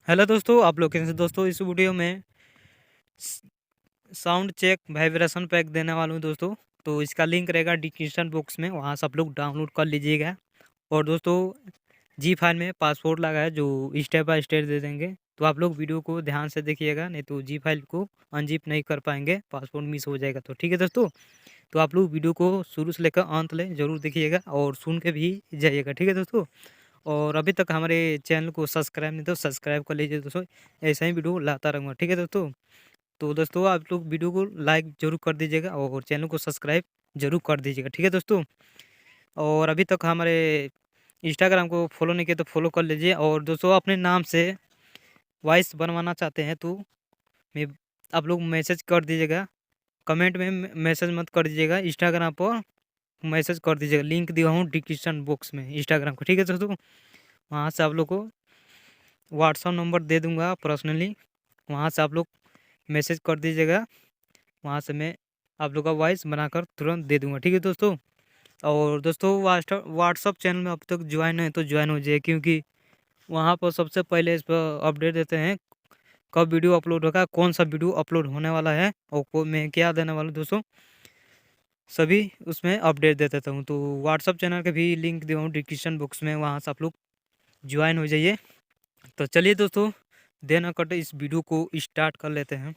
Hello दोस्तों, आप लोग कैसे दोस्तों। इस वीडियो में साउंड चेक वाइब्रेशन पैक देने वाला हूँ दोस्तों। तो इसका लिंक रहेगा डिस्क्रिप्शन बॉक्स में, वहाँ से आप लोग डाउनलोड कर लीजिएगा। और दोस्तों जी फाइल में पासवर्ड लगा है जो स्टेप बाय स्टेप दे देंगे, तो आप लोग वीडियो को ध्यान से देखिएगा, नहीं तो जी फाइल को अनजिप नहीं कर पाएंगे, पासवर्ड मिस हो जाएगा। तो ठीक है दोस्तों, तो आप लोग वीडियो को शुरू से लेकर अंत ले जरूर देखिएगा और सुन के भी जाइएगा। ठीक है दोस्तों, और अभी तक हमारे चैनल को सब्सक्राइब नहीं तो सब्सक्राइब कर लीजिए दोस्तों, ऐसा ही वीडियो लाता रहूँगा। ठीक है दोस्तों, तो दोस्तों आप लोग वीडियो को लाइक ज़रूर कर दीजिएगा और चैनल को सब्सक्राइब ज़रूर कर दीजिएगा। ठीक है दोस्तों, और अभी तक हमारे इंस्टाग्राम को फॉलो नहीं किया तो फॉलो कर लीजिए। और दोस्तों अपने नाम से वॉइस बनवाना चाहते हैं तो मैं आप लोग मैसेज कर दीजिएगा, कमेंट में मैसेज मत कर दीजिएगा, इंस्टाग्राम पर मैसेज कर दीजिएगा। लिंक दिया हूँ डिस्क्रिप्शन बॉक्स में इंस्टाग्राम का। ठीक है दोस्तों, वहाँ से आप लोग को व्हाट्सअप नंबर दे दूँगा पर्सनली, वहाँ से आप लोग मैसेज कर दीजिएगा, वहाँ से मैं आप लोग का वॉइस बनाकर तुरंत दे दूँगा। ठीक है दोस्तों, और दोस्तों व्हाट्सअप चैनल में अब तक ज्वाइन है तो ज्वाइन हो जाइए, क्योंकि वहाँ पर सबसे पहले इस पर अपडेट देते हैं कब वीडियो अपलोड होगा, कौन सा वीडियो अपलोड होने वाला है और मैं क्या देने वाला हूँ दोस्तों, सभी उसमें अपडेट दे देता हूँ। तो व्हाट्सअप चैनल का भी लिंक दिया हूँ डिस्क्रिप्शन बॉक्स में, वहाँ से आप लोग ज्वाइन हो जाइए। तो चलिए दोस्तों, देर न करते इस वीडियो को स्टार्ट कर लेते हैं।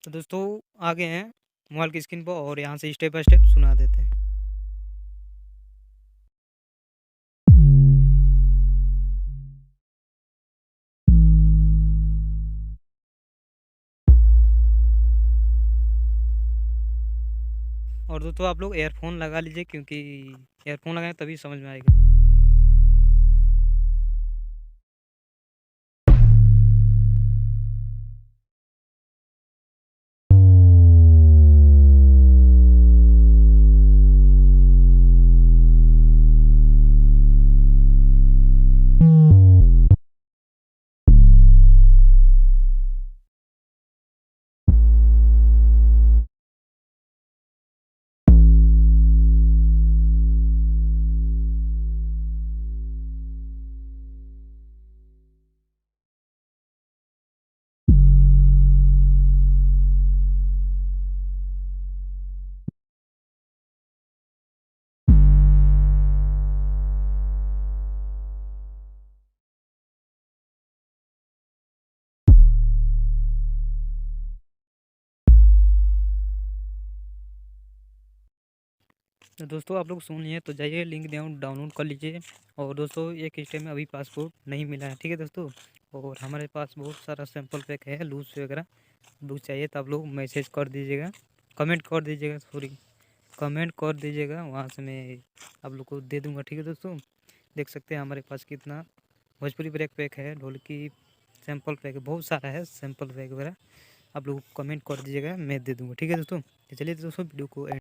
तो दोस्तों आगे हैं मोबाइल की स्क्रीन पर और यहाँ से स्टेप बाय स्टेप सुना देते हैं। और दोस्तों आप लोग एयरफोन लगा लीजिए, क्योंकि एयरफोन लगाएं तभी समझ में आएगा। तो दोस्तों आप लोग सुन लिए तो जाइए, लिंक दिया हूँ डाउनलोड कर लीजिए। और दोस्तों एक स्टेप में अभी पासपोर्ट नहीं मिला है। ठीक है दोस्तों, और हमारे पास बहुत सारा सैंपल पैक है लूज वगैरह, लूज चाहिए तो आप लोग मैसेज कर दीजिएगा, कमेंट कर दीजिएगा, सॉरी कमेंट कर दीजिएगा, वहाँ से मैं आप लोग को दे दूँगा। ठीक है दोस्तों, देख सकते हैं हमारे पास कितना भोजपुरी ब्रेक पैक है, ढोलकी सैंपल पैक बहुत सारा है सैंपल पैक वगैरह, आप लोग कमेंट कर दीजिएगा, मैं दे दूँगा। ठीक है दोस्तों, तो चलिए दोस्तों वीडियो को